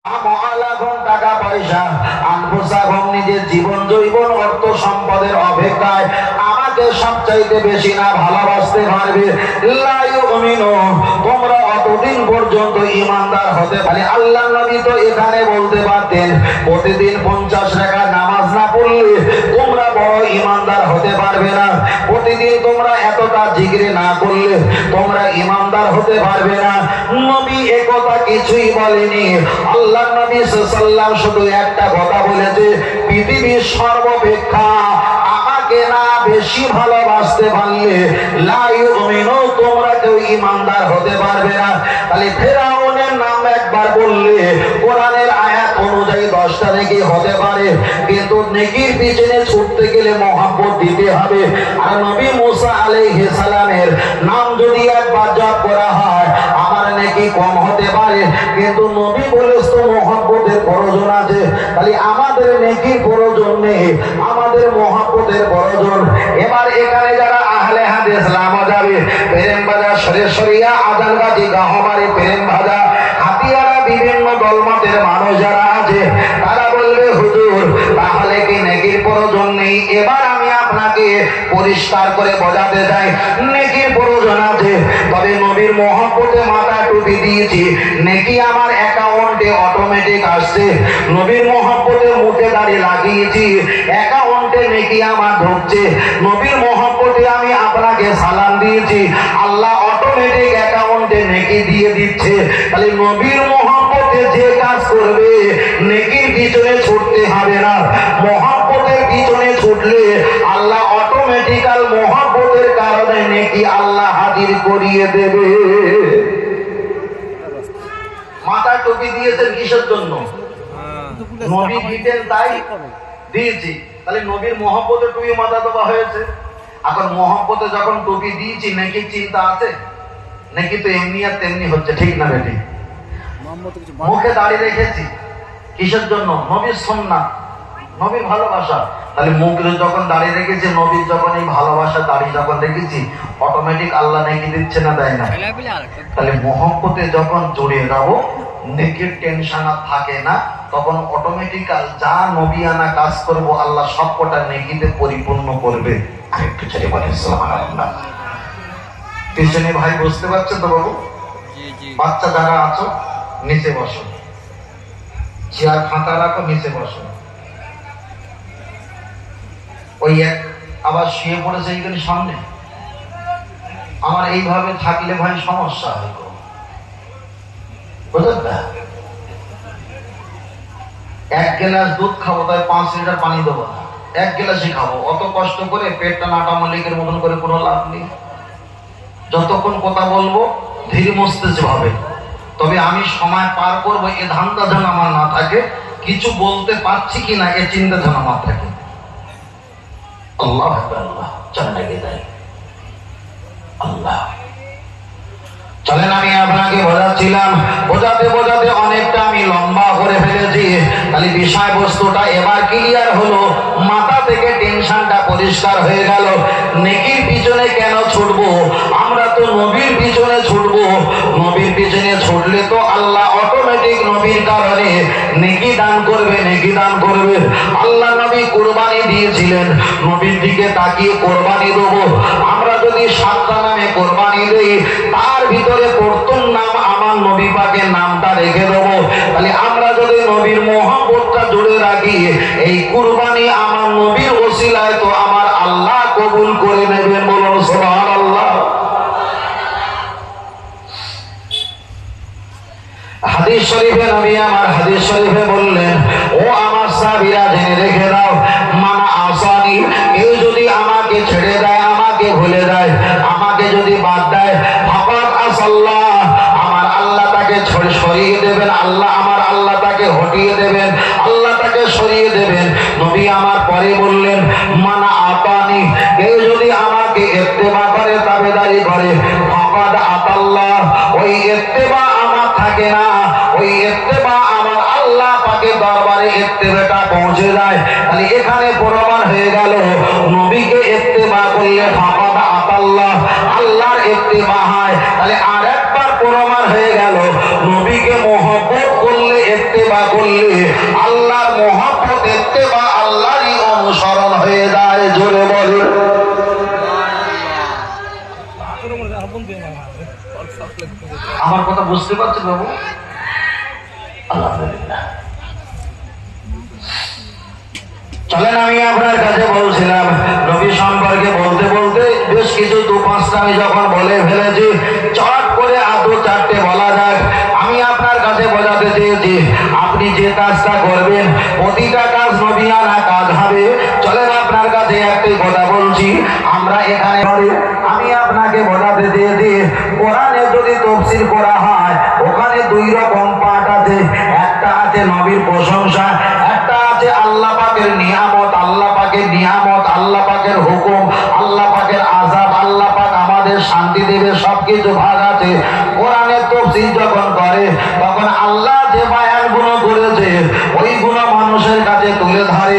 টাকা পয়সা আনফুসাকুম নিজের জীবন জৈবন অর্থ সম্পদের অপেক্ষায় আমাকে সবচাইতে বেশি না ভালোবাসতে পারবে। লা ইউমিনু তোমরা অতদিন পর্যন্ত ঈমানদার হতে পারে। আল্লাহর নবী তো এখানে বলতে পারতেন প্রতিদিন 50 টাকা নামাজ না পড়লে তোমরা বড় ঈমানদার হতে পারবে না, প্রতিদিন তোমরা এতটা জিকির না করলে তোমরা ঈমানদার হতে পারবে না। নবী একথা কিছুই বলেনি। আল্লাহর নবী সাল্লাল্লাহু শুধু একটা কথা বলেছে, পৃথিবীর সর্বাপেক্ষা আমাকে না বেশি ভালোবাসতে পারলে লা ইউমিনু তোমরা কেউ ঈমানদার হতে পারবে না। তাহলে ফেরাউনের নাম একবার বললে কোরআনের আয়াত অনুযায়ী 10টা নেকি হতে পারে, কিন্তু নেকির পিছনে ছুটতে গেলে মহব্বত দিতে হবে। আর নবী মুসা আলাইহিস সালামের নাম যদি একবার জপ করা হয় আমার নেকি কম হতে পারে, কিন্তু নবী বলেছ তো মহব্বতের প্রয়োজন আছে। তাহলে আমাদের নেকির প্রয়োজন নেই, আমাদের মহব্বতের প্রয়োজন। এবার এখানে যারা আহলে হাদিস লামা যাবে প্রেম বাজা সরিয়া আজানগাজি গাহমারি প্রেম ভাজা হাতিয়ারা বিভিন্ন দলমতের মানুষ যারা আছে তারা বলবে হুজুর তাহলে কি নেকির প্রয়োজন নেই? এবার আমি আপনাকে পরিষ্কার করে বোঝাতে চাই নেকির প্রয়োজন আছে, তবে নবীর মহব্বতে মাথা টুপি দিয়েছি, নেকি আমার অ্যাকাউন্টে অটোমেটিক আসছে। নবীর মহব্বতে মুখে দাড়ি লাগিয়েছি, অ্যাকাউন্টে নেকি আমার ঢুকছে। নবীর মহব্বতে আমি আপনাকে সালাম দিয়েছি, আল্লাহ অটোমেটিক অ্যাকাউন্টে নেকি দিয়ে দিচ্ছে। তাহলে নবীর মহব্বতে যে কাজ করবে নেকির পিছনে ছুটতে হবে না, মহব্বতের পিছনে ছুটলে আল্লাহ অটোমেটিক্যাল মহব্বতের কারণে নেকি আল্লাহ হাজির করিয়ে দেবে। মাথা টুপি দিয়েছেন কিসের জন্য? নবী দিতেন তাই দিয়েছি। তাহলে নবীর মহব্বতে টুপি মাথা দেওয়া হয়েছে। এখন মহব্বতে যখন টুপি দিয়েছি নাকি চিন্তা আছে? নাকি তো এমনি আর তেমনি হচ্ছে, ঠিক না বেটি? মুখে দাড়ি রেখেছি কিসের জন্য? নবীর সুন্নাত, নবীর ভালোবাসা। তাহলে মুখে যখন দাড়ি রেখেছি, নবীর যখন এই ভালোবাসা দাড়ি যখন রেখেছি অটোমেটিক আল্লাহ নেকি দিচ্ছে না, দেয় না? তাহলে মহব্বতে যখন জড়িয়ে যাবো নেকির টেনশন আর থাকে না, তখন অটোমেটিক্যাল যা নবিয়ানা কাজ করব আল্লাহ সবকটা নেকিতে পরিপূর্ণ করবে। আরেকটু ছেড়ে বলেন সুবহানাল্লাহ। পিছনে ভাই বুঝতে পারছেন তো বাবু? বাচ্চা যারা আছো নিচে বসো, চেয়ার ফাঁকা রাখো, নিচে বসো। ওই এক আবার শুয়ে পড়েছে এইখানে সামনে, আমার এইভাবে থাকলে ভাই সমস্যা হয়, বুঝলেন না? 1 গ্লাস দুধ খাবো তাই 5 লিটার পানি দেবো না, 1 গ্লাসই খাবো। অত কষ্ট করে পেটটা নাটা মালিকের মতন করে কোনো লাভ নেই। যতক্ষণ কথা বলবো ধীরে মস্তিষ্ক ভাবে, তবে আমি সময় পার করবো এ ধান্দা যেন আমার না থাকে, কিছু বলতে পারছি কিনা এ চিন্তা যেন আমার থাকে। আল্লাহ আল্লাহ জান্নাতে দেয় আল্লাহ। চলেন আমি আপনাকে বোঝাচ্ছিলাম, বোঝাতে বোঝাতে অনেকটা আমি লম্বা করে ফেলেছি। তাহলে বিষয়বস্তুটা এবার ক্লিয়ার হলো, মাথা থেকে টেনশনটা পরিষ্কার হয়ে গেল। নেকির পিছনে কেন ছুটবো? আমরা তো নবীর পিছনে ছুটবো। নবীর পিছনে ছুটলে তো আল্লাহ অটোমেটিক নবীর কারণে নেকি দান করবে, নেকি দান করবে। আল্লাহ নবী কুরবানি দিয়েছিলেন, নবীর দিকে তাকিয়ে কোরবানি দেবো। আমরা যদি 7টা নামে কোরবানি দেই তার ভিতরে প্রথম নাম আমার নবী পাকের নামটা রেখে দেবো। তাহলে আমরা যদি নবীর মহব্বতটা জুড়ে রাখি এই কুরবানি আমার নবীর ওসিলায়, তো আমার আল্লাহ কবুল করে নেবেন। বলুন সুবহানাল্লাহ। হাদিস শরীফে নবী আমার হাদিস শরীফে বললেন, ও আমার সাহাবীরা জেনে রেখে দাও, মানা আসানি, কেউ যদি আমাকে ছেড়ে দেয়, আমাকে ভুলে দেয়, আমাকে যদি বাদ দেয়, ফাকাদ আসাল্লাহ, আমার আল্লাহ তাকে সরিয়ে দেবেন, আমার আল্লাহ তাকে হটিয়ে দেবেন, আল্লাহ তাকে সরিয়ে দেবেন। নবী আমার পরে বললেন, মানা আতানি, কেউ যদি আমাকে ইত্তেবা করে, তাবেদারি করে, ফাকাদ আতাল্লাহ, ওই ইত্তেবা আমার থাকে না, ওই ইত্তেবা আমার আল্লাহ পাকের দরবারে ইত্তেবাটা পৌঁছে যায়। তাহলে এখানে প্রমাণ হয়ে গেল নবীকে ইত্তেবা করলে ফাকাদ আতাল্লাহ, আল্লাহর ইত্তেবা হয়। তাহলে আরেকবার প্রমাণ হয়ে গেল নবীকে মহব্বত করলে ইত্তেবা করলে আল্লাহর মহব্বত ইত্তেবা আল্লাহরই অনুসরণ হয়ে যায়। জোরে বলে আমার কথা বুঝতে পারছেন বাবু? আলহামদুলিল্লাহ। চলেন, আমি আপনার কাছে বলছিলাম নবী সম্পর্কে বলতে বলতে বেশ কিছু 2-5টা আমি যখন বলে ফেলেছি, চট করে আদৌ 4টে বলা যাক। আমি আপনার কাছে বোঝাতে চেয়েছি আপনি যে কাজটা করবেন প্রতিটা কাজ নবিয়ানা কাজ হবে। চলেন, আপনার কাছে একটাই কথা বলছি, আমরা এখানে আমি আপনাকে বোঝাতে চেয়েছি কোরআনে যদি তাফসীর করা হয় ওখানে 2 রকম পাঠ আছে। একটা আছে নবীর প্রশংসা, একটা আছে আল্লাহ পাকের নিয়ামত, আল্লাহ পাকের নিয়ামত, আল্লাহ পাকের হুকুম, আল্লাহ পাকের আযাব, আল্লাহ পাক আমাদের শান্তি দেবে, সবকিছু ভাগ আছে। কোরআনের তাফসীর যখন করে তখন আল্লাহ যে বায়ানগুলো করেছে ওইগুলো মানুষের কাছে তুলে ধরে।